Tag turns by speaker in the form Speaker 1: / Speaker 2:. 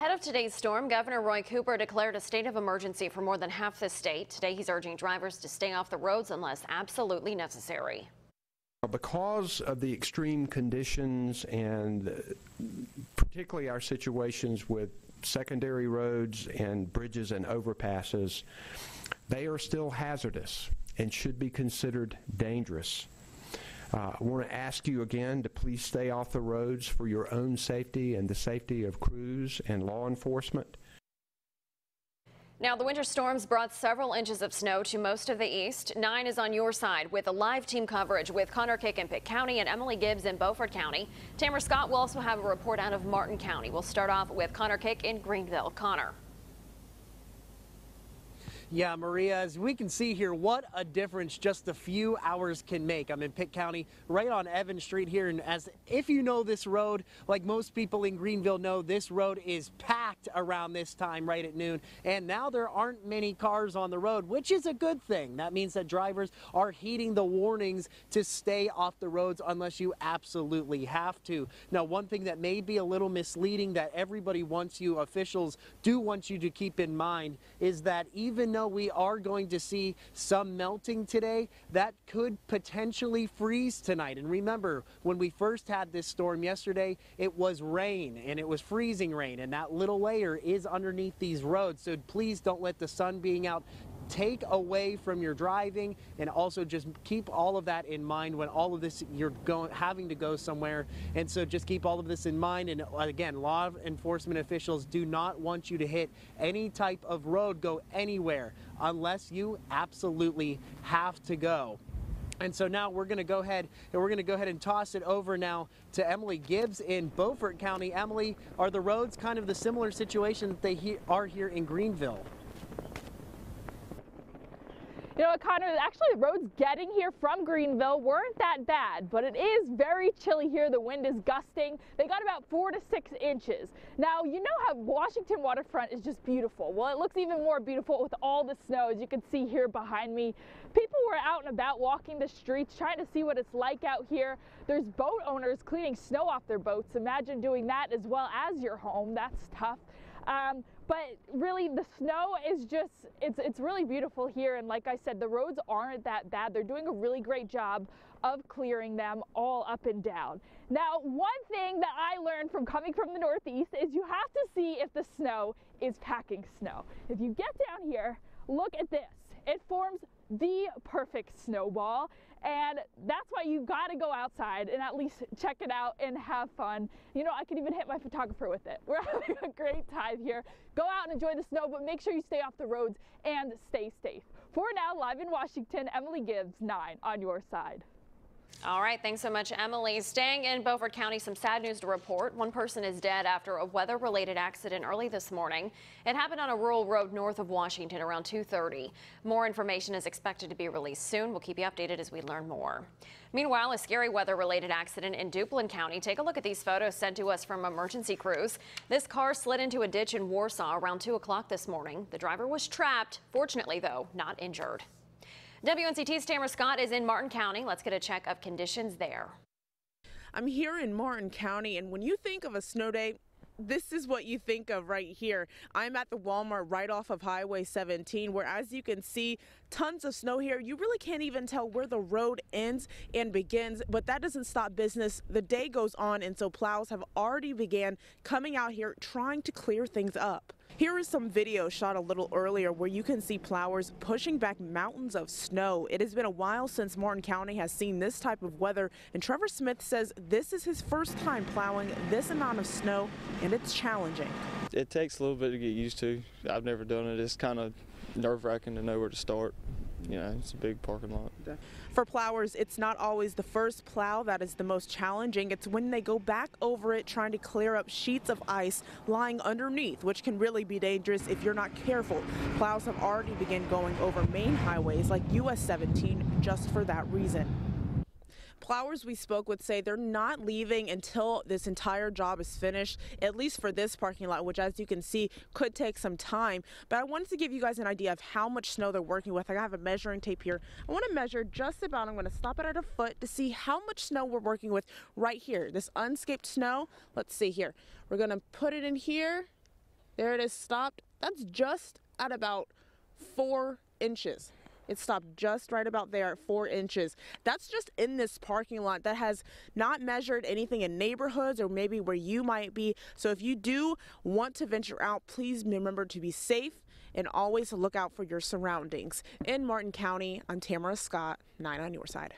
Speaker 1: Ahead of today's storm, Governor Roy Cooper declared a state of emergency for more than half the state. Today, he's urging drivers to stay off the roads unless absolutely necessary.
Speaker 2: Because of the extreme conditions and particularly our situations with secondary roads and bridges and overpasses, they are still hazardous and should be considered dangerous. I want to ask you again to please stay off the roads for your own safety and the safety of crews and law enforcement.
Speaker 1: Now, the winter storms brought several inches of snow to most of the east. 9 is on your side with a live team coverage with Connor Kick in Pitt County and Emily Gibbs in Beaufort County. Tamara Scott will also have a report out of Martin County. We'll start off with Connor Kick in Greenville. Connor.
Speaker 3: Yeah, Maria, as we can see here, what a difference just a few hours can make. I'm in Pitt County, right on Evans Street here, and as if you know this road, like most people in Greenville know, this road is packed around this time right at noon, and now there aren't many cars on the road, which is a good thing. That means that drivers are heeding the warnings to stay off the roads unless you absolutely have to. Now, one thing that may be a little misleading that everybody wants you, officials do want you to keep in mind, is that even though we are going to see some melting today, that could potentially freeze tonight. And remember, when we first had this storm yesterday, it was rain and it was freezing rain, and that little layer is underneath these roads. So please don't let the sun being out take away from your driving, and also just keep all of that in mind when all of this you're having to go somewhere. And so just keep all of this in mind. And again, law enforcement officials do not want you to hit any type of road, go anywhere unless you absolutely have to go. And so now we're going to go ahead and toss it over now to Emily Gibbs in Beaufort County. Emily, are the roads kind of the similar situation that they are here in Greenville?
Speaker 4: You know what, Connor, actually the roads getting here from Greenville weren't that bad, but it is very chilly here. The wind is gusting. They got about 4 to 6 inches. Now, you know how Washington waterfront is just beautiful. Well, it looks even more beautiful with all the snow, as you can see here behind me. People were out and about walking the streets, trying to see what it's like out here. There's boat owners cleaning snow off their boats. Imagine doing that as well as your home. That's tough. But really, the snow is just, it's really beautiful here. And like I said, the roads aren't that bad. They're doing a really great job of clearing them all up and down. Now, one thing that I learned from coming from the Northeast is you have to see if the snow is packing snow. If you get down here, look at this. It forms the perfect snowball, and that's why you got to go outside and at least check it out and have fun. You know, I could even hit my photographer with it. We're having a great time here. Go out and enjoy the snow, but make sure you stay off the roads and stay safe. For now, live in Washington, Emily Gibbs, 9 on your side.
Speaker 1: All right, thanks so much, Emily. Staying in Beaufort County, some sad news to report. One person is dead after a weather-related accident early this morning. It happened on a rural road north of Washington around 2:30. More information is expected to be released soon. We'll keep you updated as we learn more. Meanwhile, a scary weather-related accident in Duplin County. Take a look at these photos sent to us from emergency crews. This car slid into a ditch in Warsaw around 2 o'clock this morning. The driver was trapped. Fortunately, though, not injured. WNCT's Tamara Scott is in Martin County. Let's get a check of conditions there.
Speaker 5: I'm here in Martin County, and when you think of a snow day, this is what you think of right here. I'm at the Walmart right off of Highway 17, where, as you can see, tons of snow here. You really can't even tell where the road ends and begins, but that doesn't stop business. The day goes on, and so plows have already began coming out here trying to clear things up. Here is some video shot a little earlier where you can see plowers pushing back mountains of snow. It has been a while since Martin County has seen this type of weather, and Trevor Smith says this is his first time plowing this amount of snow, and it's challenging.
Speaker 6: It takes a little bit to get used to. I've never done it. It's kind of nerve-wracking to know where to start. You know, it's a big parking lot.
Speaker 5: For plowers, it's not always the first plow that is the most challenging. It's when they go back over it trying to clear up sheets of ice lying underneath, which can really be dangerous if you're not careful. Plows have already begun going over main highways like US 17 just for that reason. Plowers we spoke with say they're not leaving until this entire job is finished, at least for this parking lot, which, as you can see, could take some time. But I wanted to give you guys an idea of how much snow they're working with. I have a measuring tape here. I want to measure just about, I'm going to stop it at a foot to see how much snow we're working with right here. This unscaped snow, let's see here. We're going to put it in here. There it is, stopped. That's just at about 4 inches. It stopped just right about there at 4 inches. That's just in this parking lot. That has not measured anything in neighborhoods or maybe where you might be. So if you do want to venture out, please remember to be safe and always look out for your surroundings. In Martin County, I'm Tamara Scott, 9 on your side.